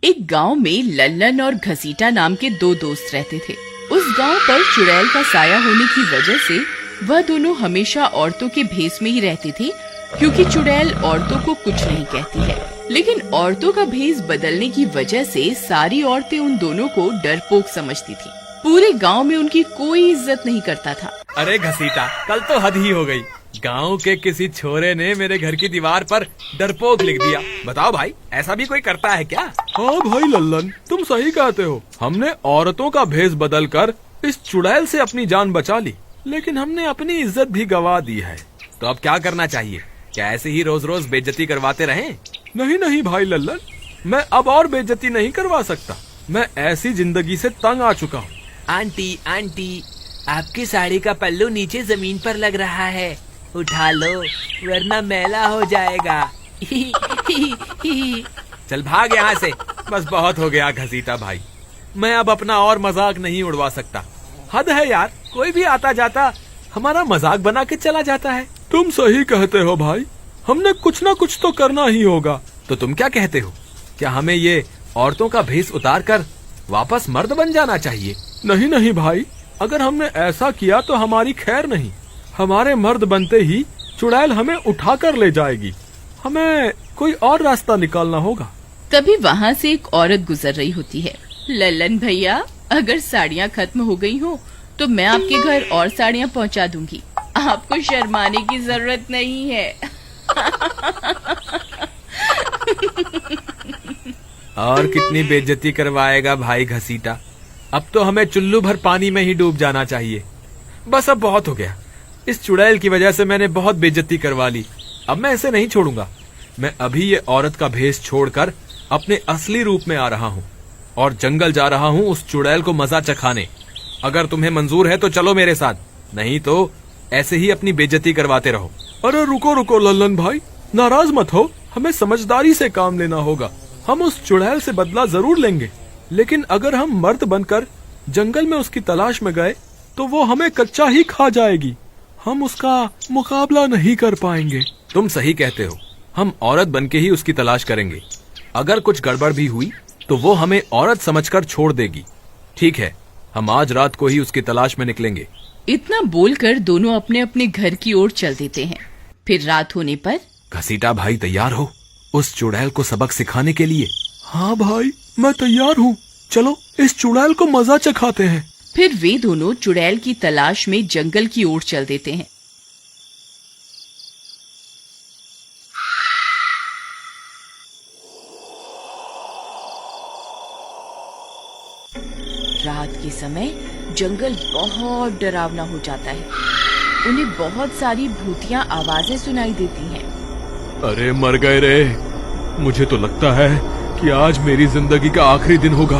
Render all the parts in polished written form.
एक गांव में लल्लन और घसीटा नाम के दो दोस्त रहते थे। उस गांव पर चुड़ैल का साया होने की वजह से वह दोनों हमेशा औरतों के भेष में ही रहते थे, क्योंकि चुड़ैल औरतों को कुछ नहीं कहती है। लेकिन औरतों का भेष बदलने की वजह से सारी औरतें उन दोनों को डरपोक समझती थी। पूरे गांव में उनकी कोई इज्जत नहीं करता था। अरे घसीटा, कल तो हद ही हो गई। गांव के किसी छोरे ने मेरे घर की दीवार पर डरपोक लिख दिया। बताओ भाई, ऐसा भी कोई करता है क्या? हाँ भाई लल्लन, तुम सही कहते हो। हमने औरतों का भेष बदलकर इस चुड़ैल से अपनी जान बचा ली, लेकिन हमने अपनी इज्जत भी गवा दी है। तो अब क्या करना चाहिए? क्या ऐसे ही रोज रोज बेइज्जती करवाते रहें? नहीं भाई लल्लन, मैं अब और बेइज्जती नहीं करवा सकता। मैं ऐसी जिंदगी से तंग आ चुका हूँ। आंटी, आपकी साड़ी का पल्लू नीचे जमीन पर लग रहा है, उठा लो वरना मैला हो जाएगा। चल भाग यहाँ से। बस बहुत हो गया घसीटा भाई, मैं अब अपना और मजाक नहीं उड़वा सकता। हद है यार, कोई भी आता जाता हमारा मजाक बना के चला जाता है। तुम सही कहते हो भाई, हमने कुछ ना कुछ तो करना ही होगा। तो तुम क्या कहते हो? क्या हमें ये औरतों का भेष उतार कर वापस मर्द बन जाना चाहिए? नहीं भाई, अगर हमने ऐसा किया तो हमारी खैर नहीं। हमारे मर्द बनते ही चुड़ैल हमें उठा कर ले जाएगी। हमें कोई और रास्ता निकालना होगा। तभी वहाँ से एक औरत गुजर रही होती है। लल्लन भैया, अगर साड़ियाँ खत्म हो गई हो तो मैं आपके घर और साड़ियाँ पहुँचा दूंगी। आपको शर्माने की जरूरत नहीं है। और कितनी बेइज्जती करवाएगा भाई घसीटा? अब तो हमें चुल्लू भर पानी में ही डूब जाना चाहिए। बस अब बहुत हो गया। इस चुड़ैल की वजह से मैंने बहुत बेइज्जती करवा ली। अब मैं इसे नहीं छोड़ूंगा। मैं अभी ये औरत का भेष छोड़कर अपने असली रूप में आ रहा हूँ और जंगल जा रहा हूँ उस चुड़ैल को मजा चखाने। अगर तुम्हें मंजूर है तो चलो मेरे साथ, नहीं तो ऐसे ही अपनी बेइज्जती करवाते रहो। अरे रुको लल्लन भाई, नाराज मत हो। हमें समझदारी से काम लेना होगा। हम उस चुड़ैल से बदला जरूर लेंगे, लेकिन अगर हम मर्द बनकर जंगल में उसकी तलाश में गए तो वो हमें कच्चा ही खा जाएगी। हम उसका मुकाबला नहीं कर पाएंगे। तुम सही कहते हो, हम औरत बनके ही उसकी तलाश करेंगे। अगर कुछ गड़बड़ भी हुई तो वो हमें औरत समझकर छोड़ देगी। ठीक है, हम आज रात को ही उसकी तलाश में निकलेंगे। इतना बोलकर दोनों अपने अपने घर की ओर चल देते हैं। फिर रात होने पर घसीटा भाई तैयार हो उस चुड़ैल को सबक सिखाने के लिए? हाँ भाई, मैं तैयार हूँ। चलो इस चुड़ैल को मजा चखाते हैं। फिर वे दोनों चुड़ैल की तलाश में जंगल की ओर चल देते हैं। रात के समय जंगल बहुत डरावना हो जाता है। उन्हें बहुत सारी भूतिया आवाजें सुनाई देती हैं। अरे मर गए रे, मुझे तो लगता है कि आज मेरी जिंदगी का आखिरी दिन होगा।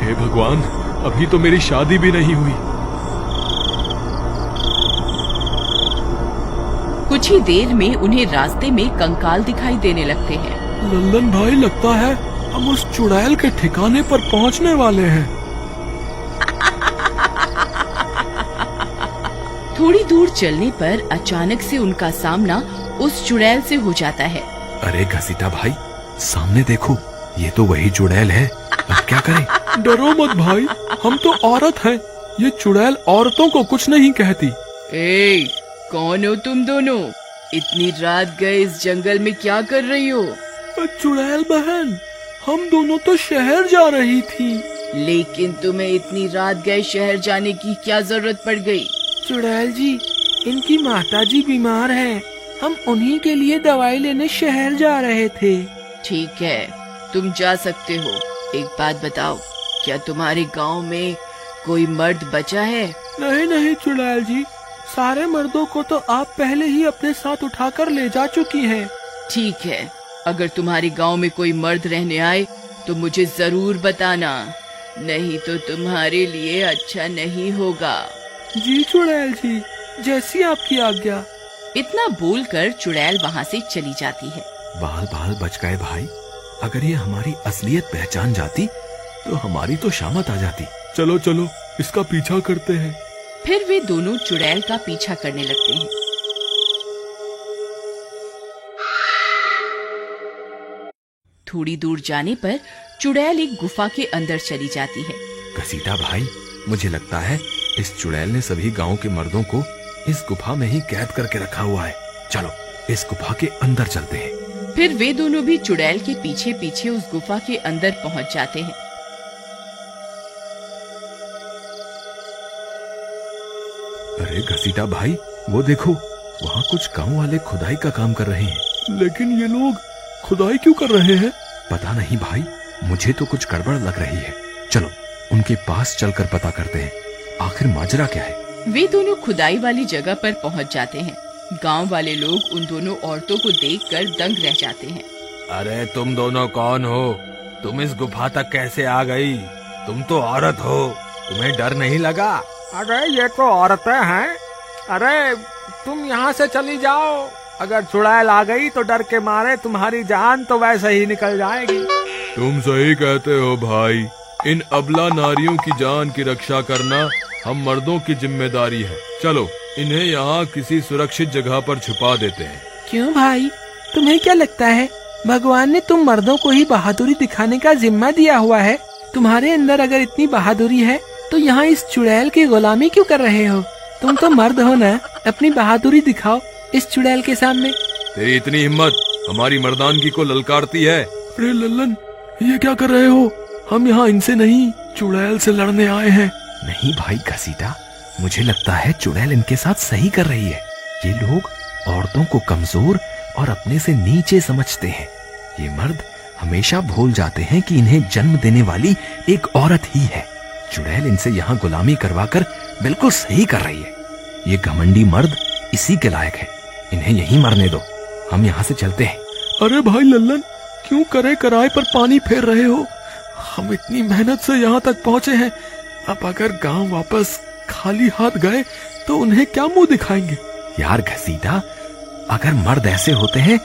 हे भगवान, अभी तो मेरी शादी भी नहीं हुई। कुछ ही देर में उन्हें रास्ते में कंकाल दिखाई देने लगते हैं। लल्लन भाई, लगता है हम उस चुड़ैल के ठिकाने पर पहुंचने वाले हैं। थोड़ी दूर चलने पर अचानक से उनका सामना उस चुड़ैल से हो जाता है। अरे घसीटा भाई, सामने देखो, ये तो वही चुड़ैल है। अब क्या करें? डरो मत भाई, हम तो औरत हैं। ये चुड़ैल औरतों को कुछ नहीं कहती। ए, कौन हो तुम दोनों? इतनी रात गए इस जंगल में क्या कर रही हो? चुड़ैल बहन, हम दोनों तो शहर जा रही थी। लेकिन तुम्हें इतनी रात गए शहर जाने की क्या जरूरत पड़ गई? चुड़ैल जी, इनकी माताजी बीमार है। हम उन्हीं के लिए दवाई लेने शहर जा रहे थे। ठीक है, तुम जा सकते हो। एक बात बताओ, क्या तुम्हारे गांव में कोई मर्द बचा है? नहीं चुड़ैल जी, सारे मर्दों को तो आप पहले ही अपने साथ उठाकर ले जा चुकी हैं। ठीक है, अगर तुम्हारे गांव में कोई मर्द रहने आए तो मुझे जरूर बताना, नहीं तो तुम्हारे लिए अच्छा नहीं होगा। जी चुड़ैल जी, जैसी आपकी आज्ञा। इतना बोलकर चुड़ैल वहाँ से चली जाती है। बाल बच गए भाई। अगर ये हमारी असलियत पहचान जाती तो हमारी तो शामत आ जाती। चलो इसका पीछा करते हैं। फिर वे दोनों चुड़ैल का पीछा करने लगते हैं। थोड़ी दूर जाने पर चुड़ैल एक गुफा के अंदर चली जाती है। घसीटा भाई, मुझे लगता है इस चुड़ैल ने सभी गांव के मर्दों को इस गुफा में ही कैद करके रखा हुआ है। चलो इस गुफा के अंदर चलते हैं। फिर वे दोनों भी चुड़ैल के पीछे पीछे उस गुफा के अंदर पहुंच जाते हैं। अरे घसीटा भाई, वो देखो, वहाँ कुछ गांव वाले खुदाई का काम कर रहे हैं। लेकिन ये लोग खुदाई क्यों कर रहे हैं? पता नहीं भाई, मुझे तो कुछ गड़बड़ लग रही है। चलो उनके पास चलकर पता करते हैं, आखिर माजरा क्या है। वे दोनों खुदाई वाली जगह पर पहुंच जाते हैं। गांव वाले लोग उन दोनों औरतों को देखकर दंग रह जाते हैं। अरे तुम दोनों कौन हो? तुम इस गुफा तक कैसे आ गई? तुम तो औरत हो, तुम्हें डर नहीं लगा? अरे ये तो औरतें हैं। अरे तुम यहाँ से चली जाओ, अगर चुड़ैल आ गई तो डर के मारे तुम्हारी जान तो वैसे ही निकल जाएगी। तुम सही कहते हो भाई, इन अबला नारियों की जान की रक्षा करना हम मर्दों की जिम्मेदारी है। चलो इन्हें यहाँ किसी सुरक्षित जगह पर छुपा देते हैं। क्यों भाई, तुम्हें क्या लगता है भगवान ने तुम मर्दों को ही बहादुरी दिखाने का जिम्मा दिया हुआ है? तुम्हारे अंदर अगर इतनी बहादुरी है तो यहाँ इस चुड़ैल की गुलामी क्यों कर रहे हो? तुम तो मर्द हो ना, अपनी बहादुरी दिखाओ इस चुड़ैल के सामने। तेरी इतनी हिम्मत हमारी मर्दानगी को ललकारती है। अरे लल्लन, ये क्या कर रहे हो? हम यहाँ इनसे नहीं, चुड़ैल से लड़ने आए हैं। नहीं भाई घसीटा, मुझे लगता है चुड़ैल इनके साथ सही कर रही है। ये लोग औरतों को कमजोर और अपने से नीचे समझते हैं। ये मर्द हमेशा भूल जाते हैं कि इन्हें जन्म देने वाली एक औरत ही है। चुड़ैल इनसे यहाँ गुलामी करवाकर बिल्कुल सही कर रही है। ये घमंडी मर्द इसी के लायक है। इन्हें यहीं मरने दो, हम यहाँ से चलते हैं। अरे भाई लल्लन, क्यों करे कराए पर पानी फेर रहे हो? हम इतनी मेहनत से यहाँ तक पहुँचे हैं, अब अगर गांव वापस खाली हाथ गए तो उन्हें क्या मुंह दिखाएंगे? यार घसीटा, अगर मर्द ऐसे होते हैं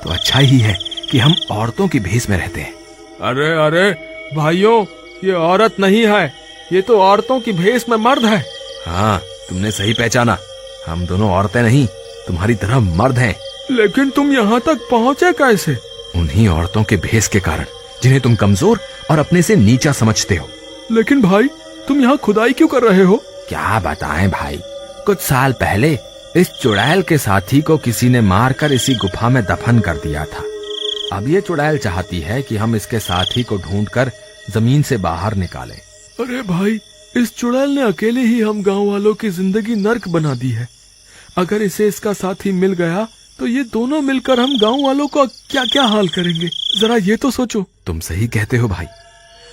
तो अच्छा ही है कि हम औरतों की भेष में रहते हैं। अरे अरे भाइयों, ये औरत नहीं है, ये तो औरतों की भेष में मर्द है। हाँ, तुमने सही पहचाना, हम दोनों औरतें नहीं, तुम्हारी तरह मर्द हैं। लेकिन तुम यहाँ तक पहुँचे कैसे? उन्हीं औरतों के भेष के कारण जिन्हें तुम कमजोर और अपने से नीचा समझते हो। लेकिन भाई, तुम यहाँ खुदाई क्यों कर रहे हो? क्या बताएं भाई, कुछ साल पहले इस चुड़ैल के साथी को किसी ने मारकर इसी गुफा में दफन कर दिया था। अब ये चुड़ैल चाहती है कि हम इसके साथी को ढूंढकर जमीन से बाहर निकालें। अरे भाई, इस चुड़ैल ने अकेले ही हम गांव वालों की जिंदगी नर्क बना दी है। अगर इसे इसका साथी मिल गया तो ये दोनों मिलकर हम गांव वालों का क्या क्या हाल करेंगे, जरा ये तो सोचो। तुम सही कहते हो भाई,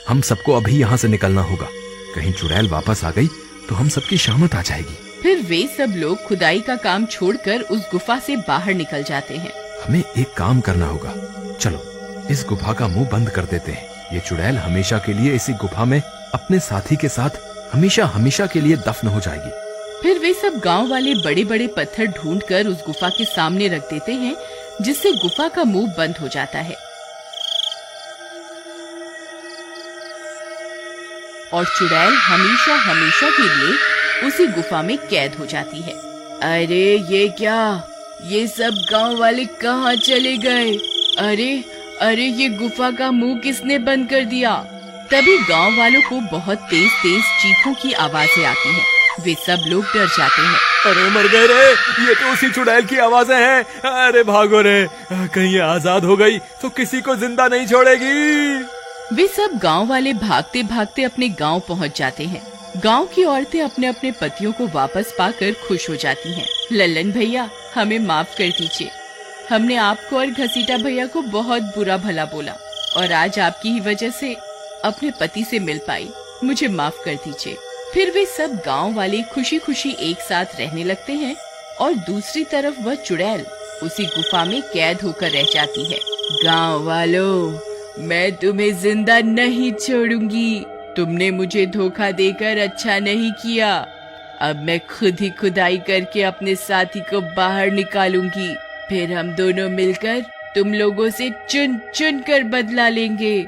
हम सबको अभी यहाँ से निकलना होगा। कहीं चुड़ैल वापस आ गई तो हम सबकी शामत आ जाएगी। फिर वे सब लोग खुदाई का काम छोड़कर उस गुफा से बाहर निकल जाते हैं। हमें एक काम करना होगा, चलो इस गुफा का मुंह बंद कर देते हैं। ये चुड़ैल हमेशा के लिए इसी गुफा में अपने साथी के साथ हमेशा हमेशा के लिए दफन हो जाएगी। फिर वे सब गांव वाले बड़े बड़े पत्थर ढूंढकर उस गुफा के सामने रख देते हैं, जिससे गुफा का मुंह बंद हो जाता है और चुड़ैल हमेशा हमेशा के लिए उसी गुफा में कैद हो जाती है। अरे ये क्या, ये सब गांव वाले कहाँ चले गए? अरे अरे ये गुफा का मुंह किसने बंद कर दिया? तभी गांव वालों को बहुत तेज तेज चीखों की आवाजें आती हैं। वे सब लोग डर जाते हैं। अरे मर गए रे, ये तो उसी चुड़ैल की आवाजें हैं। अरे भागो रे, कहीं ये आजाद हो गई तो किसी को जिंदा नहीं छोड़ेगी। वे सब गांव वाले भागते भागते अपने गांव पहुंच जाते हैं। गांव की औरतें अपने अपने पतियों को वापस पाकर खुश हो जाती हैं। लल्लन भैया, हमें माफ कर दीजिए, हमने आपको और घसीटा भैया को बहुत बुरा भला बोला और आज आपकी ही वजह से अपने पति से मिल पाई, मुझे माफ कर दीजिए। फिर वे सब गांव वाले खुशी खुशी एक साथ रहने लगते हैं और दूसरी तरफ वह चुड़ैल उसी गुफा में कैद होकर रह जाती है। गांव वालों, मैं तुम्हें जिंदा नहीं छोड़ूंगी। तुमने मुझे धोखा देकर अच्छा नहीं किया। अब मैं खुद ही खुदाई करके अपने साथी को बाहर निकालूंगी। फिर हम दोनों मिलकर तुम लोगों से चुन चुन कर बदला लेंगे।